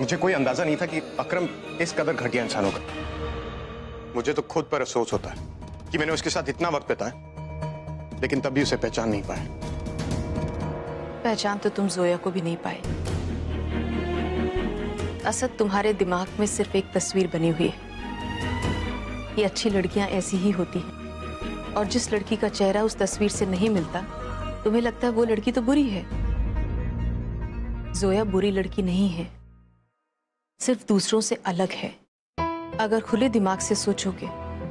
मुझे कोई अंदाजा नहीं था कि अकरम इस कदर घटिया इंसान होगा। मुझे तो खुद पर अफसोस होता है कि मैंने उसके साथ इतना वक्त बिताया, लेकिन तब भी उसे पहचान नहीं पाया। पहचान तो तुम जोया को भी नहीं पाए। असद, तुम्हारे दिमाग में सिर्फ एक तस्वीर बनी हुई है। ये अच्छी लड़कियां ऐसी ही होती हैं, और जिस लड़की का चेहरा उस तस्वीर से नहीं मिलता, तुम्हें लगता है वो लड़की तो बुरी है। जोया बुरी लड़की नहीं है, सिर्फ दूसरों से अलग है। अगर खुले दिमाग से सोचोगे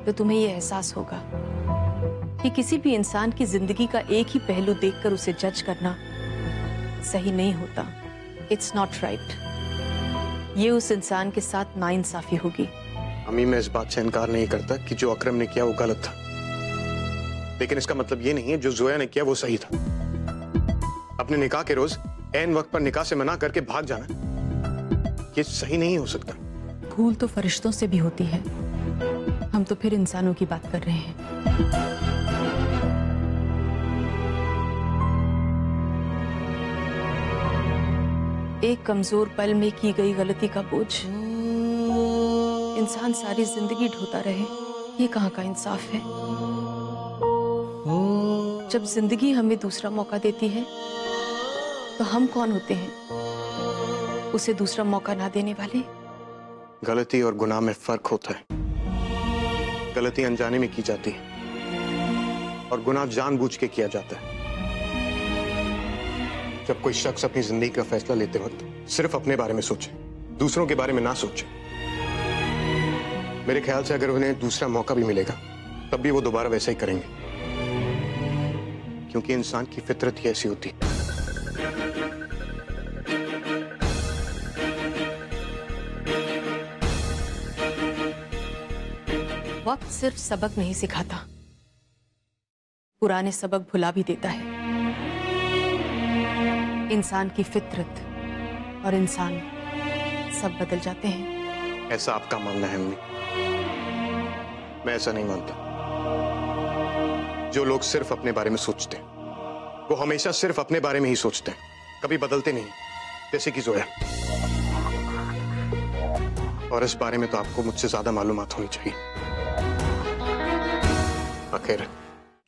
तो तुम्हें यह एहसास होगा कि किसी भी इंसान की जिंदगी का एक ही पहलू देखकर उसे जज करना सही नहीं होता। It's not right. ये उस इंसान के साथ नाइंसाफी होगी। अम्मी, मैं इस बात से इनकार नहीं करता कि जो अकरम ने किया वो गलत था, लेकिन इसका मतलब ये नहीं है जो जोया ने किया वो सही था। अपने निकाह के रोज ऐन वक्त पर निकाह से मना करके भाग जाना, ये सही नहीं हो सकता। भूल तो फरिश्तों से भी होती है, हम तो फिर इंसानों की बात कर रहे हैं। एक कमजोर पल में की गई गलती का बोझ इंसान सारी जिंदगी ढोता रहे, ये कहाँ का इंसाफ है। जब जिंदगी हमें दूसरा मौका देती है तो हम कौन होते हैं उसे दूसरा मौका ना देने वाले। गलती और गुनाह में फर्क होता है। गलती अनजाने में की जाती है और गुनाह जानबूझ के किया जाता है। जब कोई शख्स अपनी जिंदगी का फैसला लेते वक्त सिर्फ अपने बारे में सोचे, दूसरों के बारे में ना सोचे, मेरे ख्याल से अगर उन्हें दूसरा मौका भी मिलेगा तब भी वो दोबारा वैसा ही करेंगे, क्योंकि इंसान की फितरत ही ऐसी होती है। वक्त सिर्फ सबक नहीं सिखाता, पुराने सबक भुला भी देता है। इंसान की फितरत और इंसान सब बदल जाते हैं। ऐसा आपका मानना है अम्मी, मैं ऐसा नहीं मानता। जो लोग सिर्फ अपने बारे में सोचते हैं वो हमेशा सिर्फ अपने बारे में ही सोचते हैं, कभी बदलते नहीं, जैसे कि जोया। और इस बारे में तो आपको मुझसे ज्यादा मालूमात होनी चाहिए। आखिर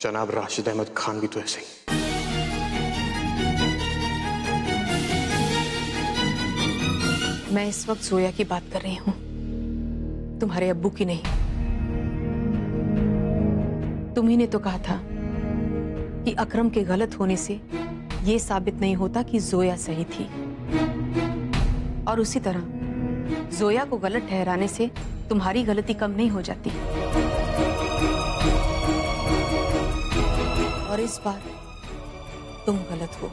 जनाब राशिद अहमद खान भी तो ऐसे ही। मैं इस वक्त जोया की बात कर रही हूँ, तुम्हारे अब्बू की नहीं। तुम्ही ने तो कहा था कि अकरम के गलत होने से यह साबित नहीं होता कि जोया सही थी, और उसी तरह जोया को गलत ठहराने से तुम्हारी गलती कम नहीं हो जाती। और इस बार तुम गलत हो।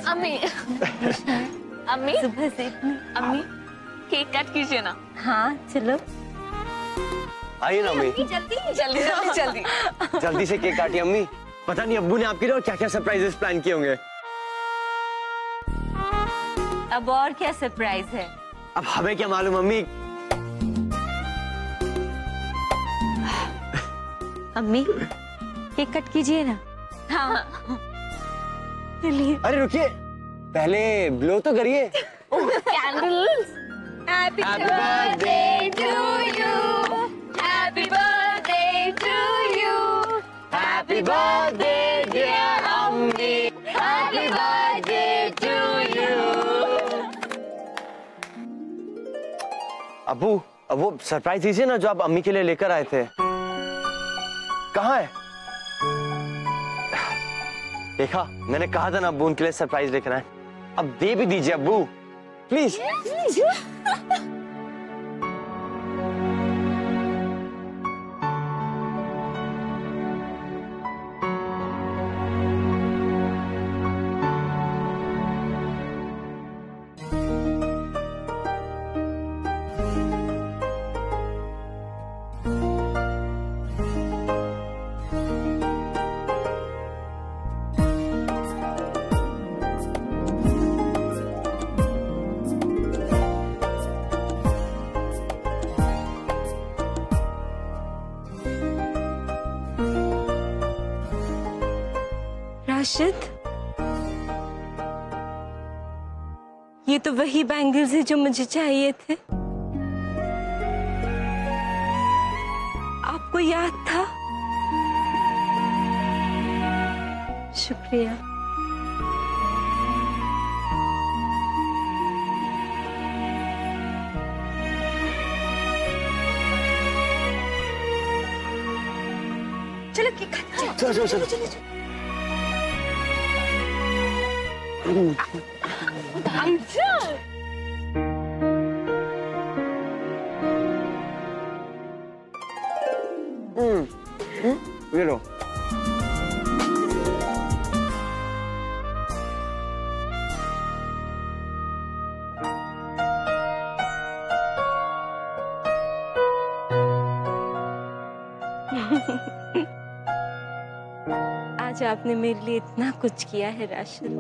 अम्मी अम्मी सुबह से अम्मी केक कट कीजिए ना। हाँ चलो आइए ना अम्मी, जल्दी जल्दी जल्दी जल्दी जल्दी से केक काटिए अम्मी। पता नहीं अब्बू ने आपके लिए और क्या क्या सरप्राइजेस प्लान किए होंगे। अब और क्या सरप्राइज है? अब हमें क्या मालूम अम्मी। अम्मी केक कट कीजिए ना। हाँ चलिए। अरे रुकिए, पहले ब्लो तो करिए। Candles. Happy birthday to you, happy birthday to you, happy birthday dear अम्मी, हैप्पी बर्थडे टू यू। अब्बू, अब वो सरप्राइज दीजिए ना जो आप अम्मी के लिए लेकर आए थे। कहाँ है? देखा, मैंने कहा था ना अब्बू उनके लिए सरप्राइज लेकर आए। अब दे भी दीजिए अब्बू, प्लीज। राशिद, ये तो वही बैंगल्स है जो मुझे चाहिए थे। आपको याद था? शुक्रिया। चलो चलो चलो चलो। ये लो। आज आपने मेरे लिए इतना कुछ किया है राशिद।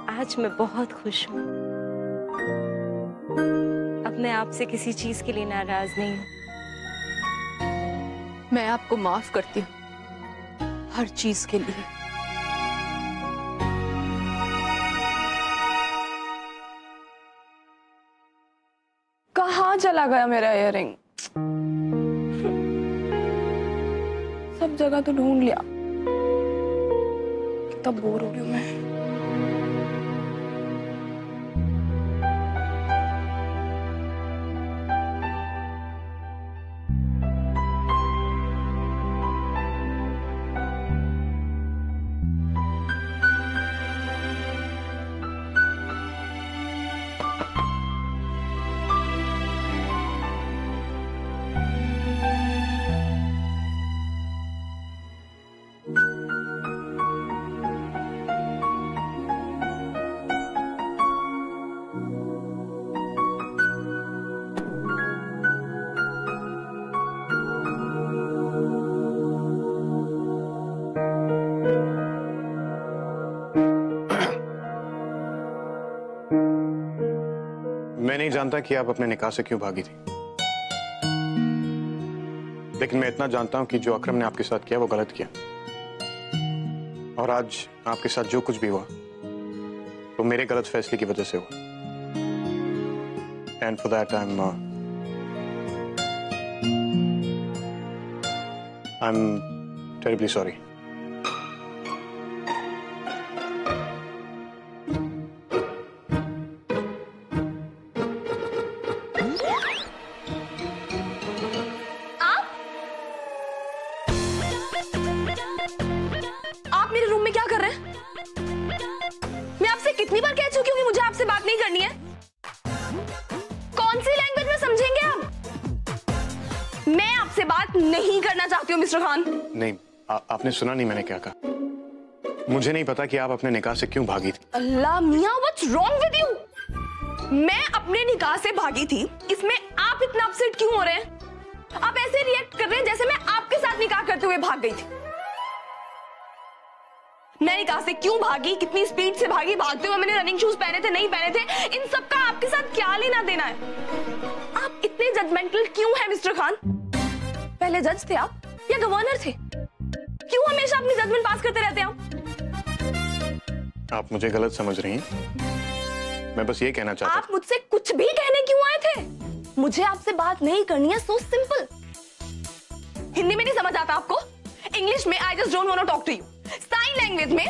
आज मैं बहुत खुश हूँ। अब मैं आपसे किसी चीज के लिए नाराज नहीं हूँ। मैं आपको माफ करती हूँ हर चीज के लिए। कहाँ चला गया मेरा इयररिंग? सब जगह तो ढूंढ लिया। कितना बोर हो रही हूँ मैं। मैं नहीं जानता कि आप अपने निकाह से क्यों भागी थी, लेकिन मैं इतना जानता हूं कि जो अकरम ने आपके साथ किया वो गलत किया। और आज आपके साथ जो कुछ भी हुआ वो मेरे गलत फैसले की वजह से हुआ। And for that I am terribly sorry. आप मेरे रूम में क्या कर रहे हैं? मैं आपसे कितनी बार कह चुकी हूँ कि मुझे आपसे बात नहीं करनी है। कौन सी लैंग्वेज में समझेंगे आप? मैं आपसे बात नहीं करना चाहती हूँ मिस्टर खान। नहीं, आपने सुना नहीं मैंने क्या कहा। मुझे नहीं पता कि आप अपने निकाह से क्यों भागी थी। अल्लाह मियां, व्हाट्स रॉन्ग विद यू? मैं अपने निकाह से भागी थी, इसमें आप इतना अपसेट क्यों हो रहे हैं? आप ऐसे रिएक्ट कर रहे हैं जैसे मैं आपके साथ निकाह करते हुए भाग गई थी। मैं निकाह से क्यों भागी, कितनी स्पीड से भागी, भागते हुए मैंने रनिंग शूज पहने थे नहीं पहने थे, इन सब का आपके साथ क्या लेना देना है? आप इतने जजमेंटल क्यों हैं मिस्टर खान? पहले जज थे आप या गवर्नर थे? क्यों हमेशा अपनी जजमेंट पास करते रहते हैं आप मुझे गलत समझ रही हैं। मैं बस ये कहना चाहता आप मुझसे कुछ भी कहने क्यों आए थे? मुझे आपसे बात नहीं करनी है, सो सिंपल। हिंदी में नहीं समझ आता आपको? इंग्लिश में I just don't want to talk to you. Sign language में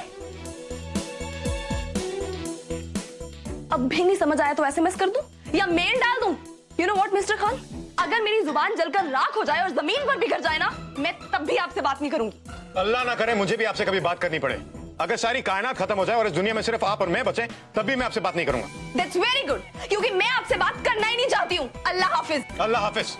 अब भी नहीं समझ आया तो एसएमएस कर दूं या मेल डाल दूं? You know what mister Khan, अगर मेरी जुबान जलकर राख हो जाए और जमीन पर बिखर जाए ना, मैं तब भी आपसे बात नहीं करूंगी। अल्लाह ना करे मुझे भी आपसे कभी बात करनी पड़े। अगर सारी कायनात खत्म हो जाए और इस दुनिया में सिर्फ आप और मैं बचे, तब भी मैं आपसे बात नहीं करूंगा। दैट्स वेरी गुड, क्योंकि मैं आपसे बात करना ही नहीं चाहती हूँ। अल्लाह हाफिज। अल्लाह हाफिज।